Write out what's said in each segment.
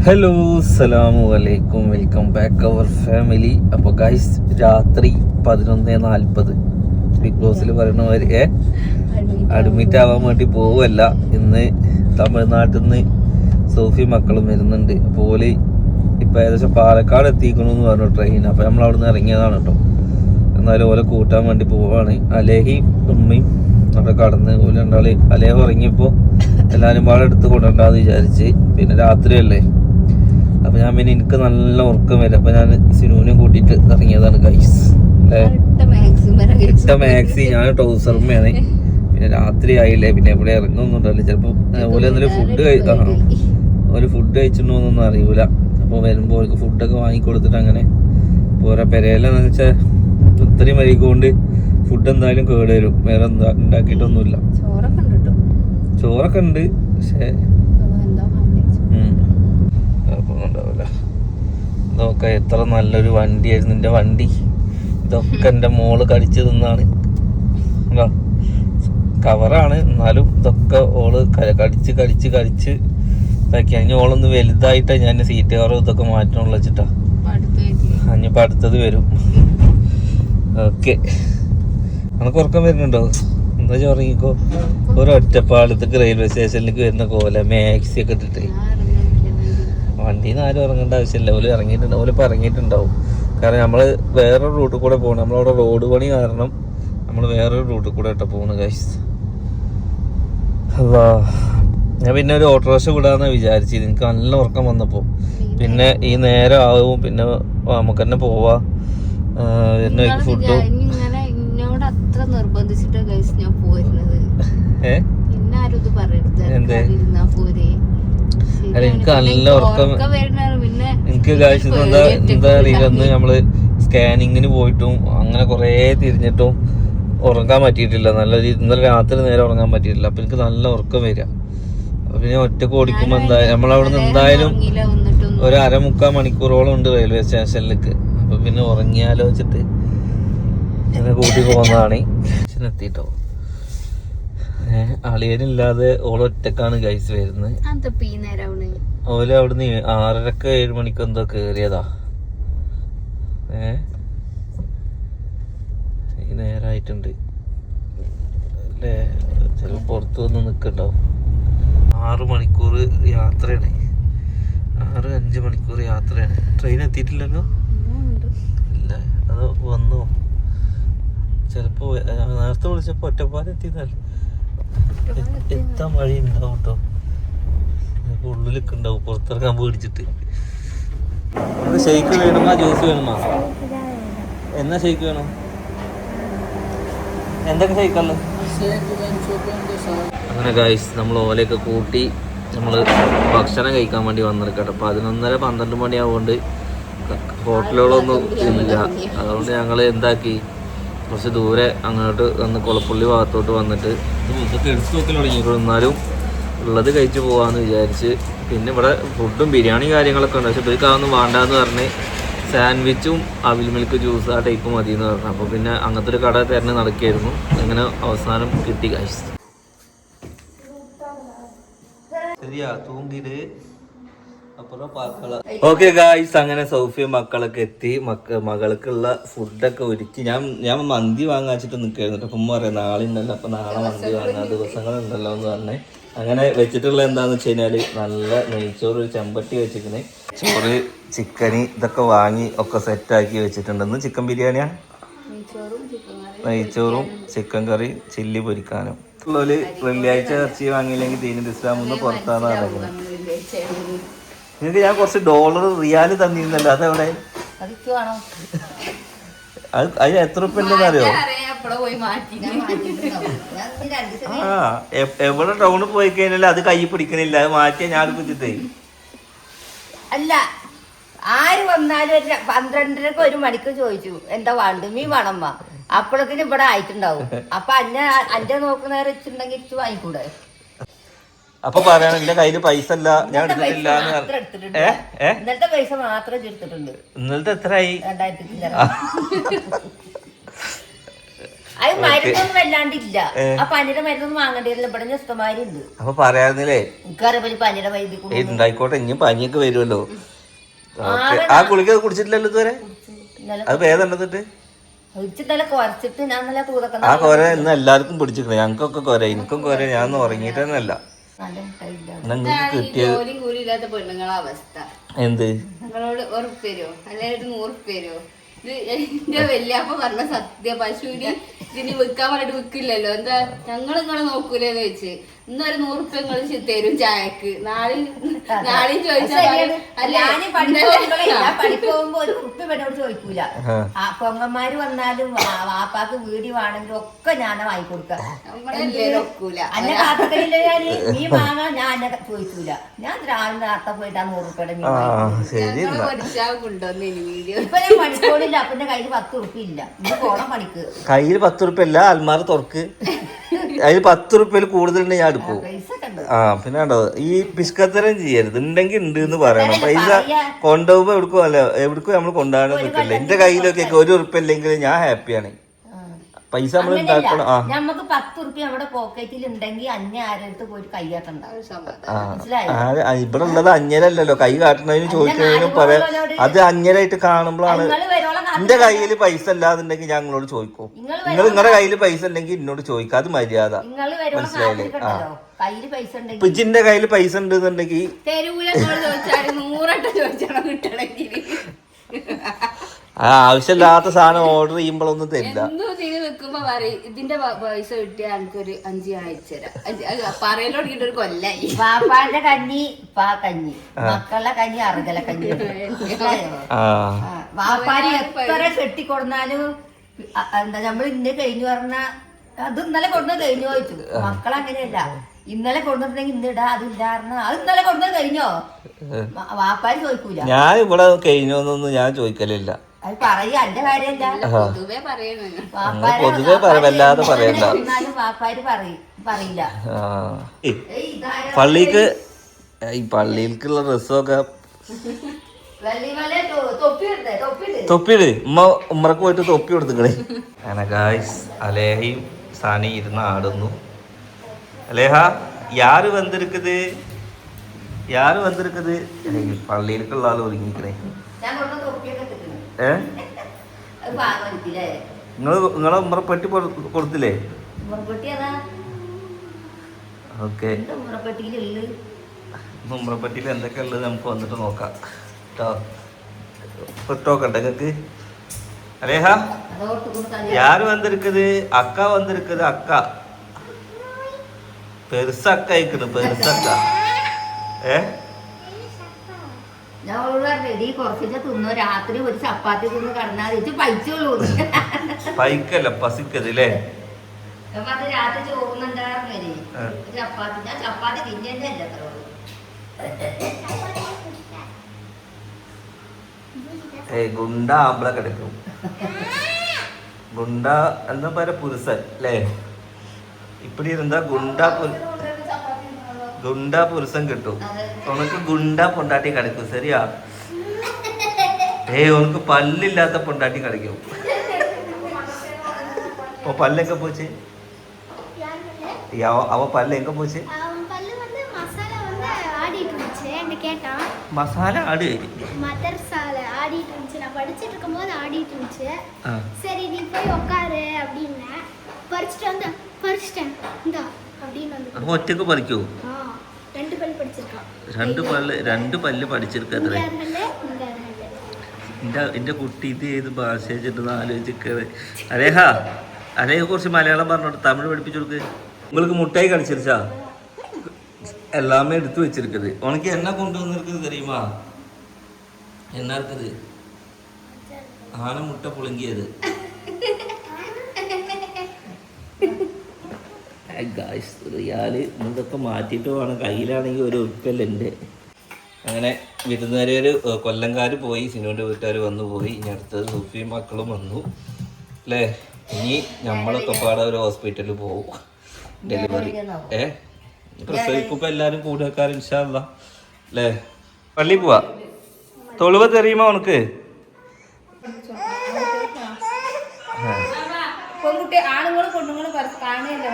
Hello അസ്സലാമു അലൈക്കും, welcome back അവർ family. അപ്പോൾ ഗൈസ്, രാത്രി 11:40 ബിഗ് ബോസിൽ പറയുന്ന മാതിരി അഡ്മിറ്റ് ആവാൻ വേണ്ടി പോവല്ല. ഇന്ന് തമിഴ്നാട്ടിൽ നിന്ന് സോഫി മക്കളും വരുന്നുണ്ട്. അപ്പോൾ ഇപ്പം ഏകദേശം പാലക്കാട് എത്തിക്കണമെന്ന് പറഞ്ഞു ട്രെയിൻ. അപ്പോൾ നമ്മൾ അവിടെ നിന്ന് ഇറങ്ങിയതാണ് കേട്ടോ. എന്നാലും ഓലെ കൂട്ടാൻ വേണ്ടി പോവാണ്. അലേഹി ഉമ്മയും അവിടെ കടന്ന് ഓല് രണ്ടാള് അലേഹ ഇറങ്ങിയപ്പോൾ എല്ലാവരും പാടെ എടുത്ത് കൊണ്ടുണ്ടാന്ന് വിചാരിച്ച്. പിന്നെ രാത്രിയല്ലേ, അപ്പൊ ഞാൻ പിന്നെ എനിക്ക് നല്ല ഉറക്കം വരും. അപ്പൊ ഞാൻ സിനുവിനെയും കൂട്ടിയിട്ട് ഇറങ്ങിയതാണ് ഗൈസ്. ഇട്ട മാക്സി ഞാൻ ട്രൗസർമ്മയാണ്. പിന്നെ രാത്രി ആയില്ലേ, പിന്നെ എവിടെ ഇറങ്ങുന്നുണ്ടല്ലോ. ചിലപ്പോ ഓല് എന്തെങ്കിലും ഫുഡ് കഴിച്ചിട്ടുണ്ടോന്നൊന്നും അറിയൂല. അപ്പൊ വരുമ്പോ അവർക്ക് ഫുഡൊക്കെ വാങ്ങിക്കൊടുത്തിട്ട് അങ്ങനെ പോരാ. പെരയിലെന്ന് വെച്ചാൽ ഇത്രയും വൈകൊണ്ട് ഫുഡ് എന്തായാലും കേട് വരും. വേറെ എന്താ ഉണ്ടാക്കിയിട്ടൊന്നുമില്ല. ചോറൊക്കെ ഉണ്ട്, പക്ഷേ ഇതൊക്കെ എത്ര നല്ലൊരു വണ്ടിയായിരുന്നു എൻ്റെ വണ്ടി. ഇതൊക്കെ എൻ്റെ മോള് കടിച്ചു തിന്നാണ്. കവറാണ്, എന്നാലും ഇതൊക്കെ ഓള് കടിച്ച് ഇതാക്കി. അതിന് ഓളൊന്ന് വലുതായിട്ടാണ് ഞാൻ സീറ്റ് കവറും ഇതൊക്കെ മാറ്റണുള്ള വെച്ചിട്ടാ. അഞ്ഞിപ്പോൾ അടുത്തത് വരും. ഓക്കെ, നമുക്ക് ഉറക്കം വരുന്നുണ്ടോ? എന്താ ചോറിക്കോ. ഒരു ഒറ്റപ്പാലത്തേക്ക് റെയിൽവേ സ്റ്റേഷനിലേക്ക് വരുന്ന കോല മാക്സി ഒക്കെ ഇട്ടിട്ട്. വണ്ടിയിൽ നിന്ന് ആരും ഇറങ്ങേണ്ട ആവശ്യമില്ല. ഓലിപ്പോൾ ഇറങ്ങിയിട്ടുണ്ടാവും. കാരണം നമ്മൾ വേറൊരു റൂട്ടിൽ കൂടെ പോകണം. നമ്മളവിടെ റോഡ് പണി കാരണം നമ്മൾ വേറൊരു റൂട്ടിൽ കൂടെ ഇട്ട് പോകുന്നു ഗൈസ്. അല്ലാ, ഞാൻ പിന്നെ ഒരു ഓട്ടോറിക്ഷ വിടാന്നാണ് വിചാരിച്ചത്. എനിക്ക് നല്ല ഉറക്കം വന്നപ്പോൾ. പിന്നെ ഈ നേരം ആവും, പിന്നെ നമുക്ക് തന്നെ പോവാ. പിന്നെ ഫുഡും എന്തേ അല്ല, എനിക്ക് നല്ല ഉറക്കം. എനിക്ക് കാഴ്ച എന്താ അറിയില്ല. അന്ന് നമ്മള് സ്കാനിങ്ങിന് പോയിട്ടും അങ്ങനെ കുറേ തിരിഞ്ഞിട്ടും ഉറങ്ങാൻ പറ്റിയിട്ടില്ല. ഇന്നലെ രാത്രി നേരെ ഉറങ്ങാൻ പറ്റിയിട്ടില്ല. അപ്പൊ എനിക്ക് നല്ല ഉറക്കം വരിക. അപ്പൊ പിന്നെ ഒറ്റക്ക് ഓടിക്കുമ്പോ എന്തായാലും നമ്മളവിടുന്ന് എന്തായാലും ഒരു 1/4-3 മണിക്കൂറോളം ഉണ്ട് റെയിൽവേ സ്റ്റേഷനിലേക്ക്. അപ്പൊ പിന്നെ ഉറങ്ങിയാലോ വെച്ചിട്ട് ഇങ്ങനെ കൂട്ടി പോകുന്നതാണ്. എത്തിട്ടോ, അളിയനില്ലാതെ ഓളൊറ്റക്കാണ് ഗൈസ് വരുന്നത്. ഓല് അവിടുന്ന് 6:30-7 മണിക്ക് എന്തോ കേറിയതാ. ഈ നേരായിട്ടുണ്ട് അല്ലേ? ചിലപ്പോ പുറത്തു വന്ന് നിക്കണ്ടാവും. 6 മണിക്കൂർ യാത്രയാണ്. 6-5 മണിക്കൂർ യാത്രയാണ്. ട്രെയിൻ എത്തിയിട്ടില്ലല്ലോ? ഇല്ല, അത് വന്നു. ചിലപ്പോ നേരത്തെ വിളിച്ചപ്പോ ഒറ്റപ്പാലം എത്തിയതല്ലേ. എത്താൻ വഴി ഉണ്ടാവും കേട്ടോ. ഉള്ളിലൊക്കെ ഉണ്ടാവും, പുറത്തിറങ്ങാൻ പേടിച്ചിട്ട്. ഷെയ്ക്ക് വേണമാ ജ്യൂസ് വേണമാ? എന്നാ ഷെയ്ക്ക് വേണം? എന്തൊക്കെ ഷെയ്ക്കല്ലോ? അങ്ങനെ ഗൈസ്, നമ്മൾ ഓലയൊക്കെ കൂട്ടി നമ്മൾ ഭക്ഷണം കഴിക്കാൻ വേണ്ടി വന്നിരിക്കട്ടെ. 11-12 മണിയാവുകൊണ്ട് ഹോട്ടലുകളൊന്നും ഇല്ല. അതുകൊണ്ട് ഞങ്ങൾ എന്താക്കി, കുറച്ച് ദൂരെ അങ്ങോട്ട് വന്ന് കൊളപ്പള്ളി ഭാഗത്തോട്ട് വന്നിട്ട് ഇതൊക്കെ എടുത്തു നോക്കൽ തുടങ്ങിയിട്ടുള്ളൂ. എന്നാലും ഉള്ളത് കഴിച്ച് പോകാമെന്ന് വിചാരിച്ച്. പിന്നെ ഇവിടെ ഫുഡും ബിരിയാണി കാര്യങ്ങളൊക്കെ ഉണ്ട്. പക്ഷെ ഇവർക്ക് അതൊന്നും വേണ്ടാന്ന് പറഞ്ഞ് സാൻഡ്വിച്ചും അവിൽ മിൽക്ക് ജ്യൂസ് ആ ടൈപ്പ് മതി എന്ന് പറഞ്ഞു. അപ്പോൾ പിന്നെ അങ്ങനത്തെ ഒരു കട തിരഞ്ഞ് നടക്കുകയായിരുന്നു. അങ്ങനെ അവസാനം കിട്ടി ഗൈസ്. ശരിയാ, തൂങ്ങിട്ട് അപ്പുറം പാർക്കള. ഓക്കെ ഗായ്സ്, അങ്ങനെ സൗഫിയും മക്കളൊക്കെ എത്തി. മകൾക്കുള്ള ഫുഡൊക്കെ ഒരുക്കി. ഞാൻ മന്തി വാങ്ങാച്ചിട്ട് നിൽക്കായിരുന്നു. അപ്പം പറയാം നാളെ ഉണ്ടല്ലോ, അപ്പം നാളെ മന്തി വാങ്ങാൻ ദിവസങ്ങളുണ്ടല്ലോ എന്ന് പറഞ്ഞ് അങ്ങനെ വെച്ചിട്ടുള്ള എന്താന്ന് വെച്ച് കഴിഞ്ഞാല് നല്ല നെയ്ച്ചോറ്, ഒരു ചെമ്പട്ടി വെച്ചിരിക്കണേ, ചോറ്, ചിക്കന് ഇതൊക്കെ വാങ്ങി ഒക്കെ സെറ്റാക്കി വെച്ചിട്ടുണ്ടെന്ന്. ചിക്കൻ ബിരിയാണിയാ, നെയ്ച്ചോറും ചിക്കൻ കറി, ചില്ലി പൊരിക്കാനും ഉള്ളൊരു. വെള്ളിയാഴ്ച ഇറച്ചി വാങ്ങിയില്ലെങ്കിൽ ദീനുൽ ഇസ്ലാം ഒന്ന് പുറത്താന്ന് പറയുന്നത്. നിങ്ങൾക്ക് ഞാൻ കുറച്ച് $റിയാൽ തന്നിരുന്നല്ലോ, അതെവിടെ? അതിന് എത്ര ഉറുപ്പിക ഉണ്ടെന്ന് അറിയോ? എവിടെ ടൗണിൽ പോയി കഴിഞ്ഞാൽ അത് കൈ പിടിക്കണില്ല. അത് മാറ്റിയാ ഞാൻ പിടിച്ചിട്ടേ. അല്ല, ആര് വന്നാലും 12:30 1 മണിക്ക് ചോദിച്ചു എന്താ വേണ്ട, മീൻ വേണമ്മ. അപ്പോഴത്തിന് ഇവിടെ ആയിട്ടുണ്ടാവും. അപ്പൊ അന്റെ നോക്കുന്നേരം ഇച്ചുണ്ടെങ്കിൽ ഇച്ചു വാങ്ങിക്കൂടെ? അപ്പൊ പറയണം എന്റെ കയ്യില് പൈസ ഇല്ല, ഞാൻ എടുത്തിട്ടില്ല. ഇന്നലത്തെ പൈസ മാത്രം എടുത്തിട്ടുണ്ട്. ഇന്നലത്തെ എത്രയായി? 2000. അത് മരുന്നൊന്നും വല്ലാണ്ടില്ല. ആ പനിയുടെ മരുന്നൊന്നും വാങ്ങേണ്ടിയില്ല. ഇവിടെ നെസ്തമാരുണ്ട്. അപ്പൊ പറയാന്നില്ലേ എനിക്കറിയാം പനിയുടെ വൈദ്യ ഉണ്ടായിക്കോട്ടെ, ഇനി പനിയൊക്കെ വരുമല്ലോ. ആ ഗുളിക കുടിച്ചിട്ടില്ലല്ലോ ഇതുവരെ? അത് ഭേദം എന്നിട്ട് കുറച്ചിട്ട് ഞാൻ നല്ല ആ കൊര ഇന്ന് എല്ലാവർക്കും പിടിച്ചിട്ടുണ്ട്. ഞങ്ങൾക്കൊക്കെ കൊര, എനിക്കും കൊര. ഞാൻ ഉറങ്ങിയിട്ട് തന്നെ അല്ല. കിട്ടിയത് അവസ്ഥ എന്ത് നിങ്ങളോട് ഉറപ്പേരോ അല്ലെങ്കിൽ 100 പേരോ? ഇത് എന്റെ വല്യാപ്പ പറഞ്ഞ സത്യ. പശുവിന് ഇതിന് വിൽക്കാൻ പറഞ്ഞിട്ട് വിൽക്കില്ലല്ലോ. എന്താ ഞങ്ങൾ നിങ്ങളെ നോക്കൂലെന്ന് ചോദിച്ച് ഇന്നൊരു 100 രൂപ നിങ്ങൾ തരും ചായക്ക്. നാളെയും ചോദിച്ചാൽ പഠിക്കുമ്പോ ഒരു കുപ്പിയോട് ചോദിക്കൂല. പൊങ്ങന്മാര് വന്നാലും വാപ്പാക്ക് വീടി വേണമെങ്കിലും ഒക്കെ ഞാൻ വാങ്ങിക്കൊടുക്ക. അന്നെ കാത്തക്കലില്ല ഞാന്. നീ വാങ്ങാൻ ഞാൻ എന്നെ ചോദിക്കൂല. ഞാൻ രാവിലെ നേരത്തെ പോയിട്ട് ആ 100 രൂപയുടെ വീഡിയോ ഇപ്പൊ ഞാൻ പഠിക്കോളില്ല. അപ്പൊ എന്റെ കയ്യിൽ 10 ഉറുപ്പ്യ ഇല്ല. ഇന്ന് പോണം പണിക്ക്. കയ്യിൽ 10 ഉറുപ്പ്യ അല്ല, അൽമാറ തുറക്ക്. അതിൽ 10 ഉറുപ്പ്യയിൽ കൂടുതലുണ്ടെങ്കിൽ ഞാൻ എടുക്കും. ആ പിന്നെ കണ്ടത് ഈ പിഷ്കത്തരം ചെയ്യരുത്. ഉണ്ടെങ്കിൽ ഉണ്ട് എന്ന് പറയണം. പൈസ കൊണ്ടുപോകുമ്പോ എവിടേക്കും അല്ല എവിടേക്കും നമ്മൾ കൊണ്ടുപോകാൻ നിൽക്കില്ല. എന്റെ കയ്യിലൊക്കെ 1 ഉറുപ്പ്യ ഇല്ലെങ്കിൽ ഞാൻ ഹാപ്പിയാണ്. പൈസ നമ്മൾ ഉണ്ടാക്കണം. നമുക്ക് 10 ഉറുപ്പ്യ നമ്മുടെ പോക്കറ്റിൽ ഉണ്ടെങ്കിൽ അന്യ ആരടുത്ത് പോയിട്ട് കൈകാട്ടണ്ട. ഇവിടെ ഉള്ളത് അഞ്ഞരല്ലോ. കൈ കാട്ടണതിനും ചോദിക്കുന്നതിനും പറയാം. അത് അഞ്ഞരായിട്ട് കാണുമ്പോഴാണ്. എന്റെ കയ്യിൽ പൈസ അല്ലാതുണ്ടെങ്കിൽ ഞാൻ നിങ്ങളോട് ചോദിക്കും. നിങ്ങളുടെ കയ്യിൽ പൈസ ഉണ്ടെങ്കിൽ എന്നോട് ചോദിക്കാം. അത് മര്യാദ. മനസ്സിലായില്ലേ? പിജിന്റെ കയ്യിൽ പൈസ ഉണ്ടെന്നുണ്ടെങ്കിൽ ആവശ്യമില്ലാത്ത സാധനം ഓർഡർ ചെയ്യുമ്പോഴൊന്നും തരില്ല. വെക്കുമ്പോ പറയും ഇതിന്റെ പൈസ കിട്ടിയ എനിക്കൊരു 5 ആഴ്ച പറയലോടിക്കിട്ട് ഒരു കൊല്ലായി. പാപ്പാന്റെ കഞ്ഞി കഞ്ഞി, മക്കളുടെ കഞ്ഞി അറുകല കഞ്ഞി. വാപ്പാര് എത്ര കെട്ടിക്കൊടുന്നാലും എന്താ നമ്മൾ ഇന്ന് കഴിഞ്ഞു പറഞ്ഞ അത് ഇന്നലെ കൊടുന്നത് കഴിഞ്ഞു ചോദിച്ചു. മക്കളങ്ങനെയല്ല. ഇന്നലെ കൊണ്ടുവന്നിട്ടുണ്ടെങ്കിൽ ഇന്നിടാ അതില്ലാർന്ന അത് ഇന്നലെ കൊടുന്നത് കഴിഞ്ഞോ വാപ്പാര് ചോദിക്കൂല. ഞാൻ ഇവിടെ കഴിഞ്ഞോന്നൊന്നും ഞാൻ ചോദിക്കലില്ല. അത് പറയാ എന്റെ കാര്യല്ല. പൊതുവെ വല്ലാതെ പറയണ്ട. വാപ്പാര് പറയില്ല. പള്ളിക്ക് ഈ പള്ളിയിലേക്കുള്ള ഡ്രസ്സൊക്കെ തൊപ്പിയിട്. ഉമ്മറക്ക് പോയിട്ട് തൊപ്പി കൊടുത്തുക്കളെ. അങ്ങനെ ഗായ്സ് അലേഹയും സാനി ഇരുന്ന് ആടുന്നു. അലേഹ യാര് വന്നിരിക്കുന്നത്? യാര് വന്നിരിക്കുന്നത്? പള്ളിയിലേക്കുള്ള ആൾ ഒരുങ്ങിക്കണേ. നിങ്ങളെ ഉമ്മറപ്പെട്ടി കൊടുത്തില്ലേ? ഓക്കെ, ഉമ്മറപ്പെട്ടിയിൽ എന്തൊക്കെ ഉള്ളത് നമുക്ക് വന്നിട്ട് നോക്കാം കേട്ടോ. പെട്ടോക്കട്ടെ നിങ്ങൾക്ക്. അലേഹ യാര് വന്നിരിക്കുന്നത്? അക്ക വന്നിരിക്കുന്നത്. അക്ക പെരുസക്ക അയക്കണ്. പെരുസക്ക രാത്രി ഒരു ചപ്പാത്തി തിന്ന് കടന്നാൽ പൈച്ചുള്ളൂ. പൈക്കല്ല പസിക്കതല്ലേ? രാത്രി ചോറുന്നുണ്ടായിരുന്നേ ചപ്പാത്തി. ഞാൻ ചപ്പാത്തി തിന്നല്ലേ അത്ര. ഗുണ്ട ആമ്പള കിടക്കും. ഗുണ്ട എന്താ പറയാ പുരുഷൻ അല്ലേ? ഇപ്പടി എന്താ ഗുണ്ട പുരുഷൻ കിട്ടും. ഉനക്ക് ഗുണ്ട പൊണ്ടാട്ടി കിടക്കും. ശരിയാ? ഉനക്ക് പല്ലില്ലാത്ത പൊണ്ടാട്ടി കിടക്കും. ഓ പല്ലൊക്കെ പോച്ച്. അവ പല്ല് എങ്ക പോച്ച്? மசாலா ஆடு மதர்சால ஆடிட்டு இருந்துச்சு. நான் படிச்சிட்டு இருக்கும்போது ஆடிட்டு இருந்துச்சு. சரி நீ போய் உட்காரு அப்படின்னா பறிச்சுட்டு வந்து பறிச்சிட்டேன் இந்தா அப்படின்னு வந்து ഒറ്റക്ക് പറിക്കൂ? 2 പല്ല് പഠിച്ചിരിക്കാം. 2 പല്ല് പഠിച്ചിരിക്കാത്രേ. എന്റെ കുട്ടി ഇത് ഏത് ഭാഷ വെച്ചിട്ട് ആലോചിക്കത്. അലേഹ കുറച്ച് മലയാളം പറഞ്ഞോട്ട് തമിഴ് പഠിപ്പിച്ചു കൊടുക്ക്. உங்களுக்கு മുട്ടായി കളിച്ചിരിച്ചാ? எல்லாமே எடுத்து வச்சிருக்குது. உனக்கு என்ன கொண்டு வந்திருக்குது தெரியுமா? என்ன இருக்குது? ஆனை முட்டை புழுங்கியது. റിയാല് ഇതൊക്കെ മാറ്റിയിട്ട് വേണം. കയ്യിലാണെങ്കിൽ ഒരു ഉറുപ്പല്ലുണ്ട്. അങ്ങനെ വിരുന്നുകാർ കൊല്ലംകാർ പോയി. സിനുവിൻ്റെ വീട്ടുകാർ വന്നു പോയി. ഇനി അടുത്തത് സൂഫിയും മക്കളും വന്നു അല്ലേ? ഇനി നമ്മളൊക്കെ പാടെ ഒരു ഹോസ്പിറ്റലിൽ പോകും. ഡെലിവറി പ്രസവിക്കുമ്പോ എല്ലാരും കൂടെ വെക്കാറ് ഇൻഷാ അല്ലാ അല്ലേ? പള്ളി പോവാ. തൊഴുവ തെറിയുമോ ഉനക്ക്? പെൺകുട്ടി ആണ് കാണിയല്ലോ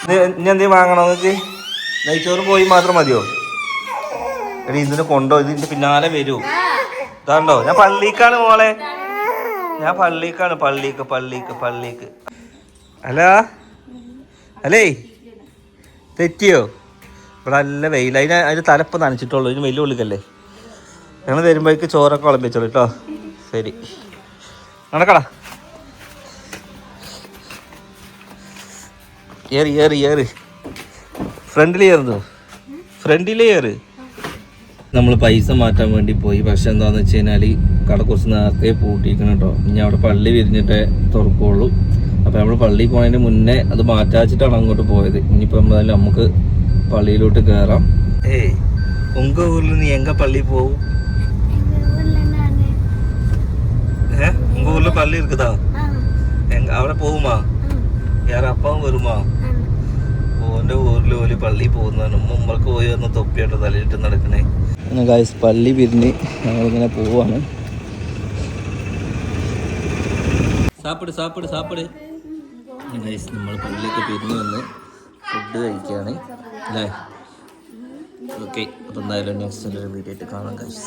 ഇനി എന്തെങ്കിലും വാങ്ങണോ നിങ്ങൾക്ക്? നെയ്ച്ചോറും പോയി മാത്രം മതിയോ? എടി ഇതിന് കൊണ്ടോ, ഇതിന്റെ പിന്നാലെ വരൂ. ഇതാണ്ടോ ഞാൻ പള്ളിക്കാണ് മോളെ, ഞാൻ പള്ളിക്കാണ്. പള്ളിക്ക് ഹലോ അല്ലേ തെറ്റിയോ? ഇവിടെ നല്ല വെയിൽ, അതിന് തലപ്പ് നനച്ചിട്ടുള്ളൂ. ഇതിന് വലിയ ഉള്ളിക്കല്ലേ. ഞങ്ങൾ വരുമ്പോഴേക്ക് ചോറൊക്കെ വിളമ്പിച്ചോളൂ കേട്ടോ. ശരി നടക്കടാ. ഏറ് ഫ്രണ്ടിൽ ഏറ്. നമ്മൾ പൈസ മാറ്റാൻ വേണ്ടി പോയി. പക്ഷെ എന്താണെന്ന് വെച്ച് കഴിഞ്ഞാൽ കട കുറച്ച് നേരത്തെ പൂട്ടിയിരിക്കണം കേട്ടോ. ഇനി അവിടെ പള്ളി വിരിഞ്ഞിട്ടേ തുറക്കുള്ളൂ. അപ്പോൾ നമ്മൾ പള്ളിയിൽ പോണതിന് മുന്നേ അത് മാറ്റാച്ചിട്ടാണ് അങ്ങോട്ട് പോയത്. ഇനിയിപ്പോൾ എന്തായാലും നമുക്ക് പള്ളിയിലോട്ട് കയറാം. ഏയ് ഉങ്ക ഊരിൽ നീ എങ്ക പള്ളി പോവും? ഉങ്ക ഊരിൽ പള്ളി இருக்குதா? അവിടെ പോവുമാ? യാർ അപ്പാവും വരുമാ? ഓൻ്റെ ഊരിൽ പോലും പള്ളി പോകുന്നതാണ്. മുമ്പൾക്ക് പോയി വന്ന് തൊപ്പിയായിട്ട് തലയിട്ട് നടക്കണേ. ഗായ്സ് പള്ളി പിരിഞ്ഞ് ഞങ്ങളിങ്ങനെ പോവാണ്. സാപ്പിട് ഗായ്സ് നമ്മൾ പള്ളിയൊക്കെ പിരിഞ്ഞ് വന്ന് ഫുഡ് കഴിക്കുകയാണ് അല്ലേ? ഓക്കെ, അപ്പോൾ എന്തായാലും നെക്സ്റ്റ് വീഡിയോ ആയിട്ട് കാണാം ഗായ്സ്.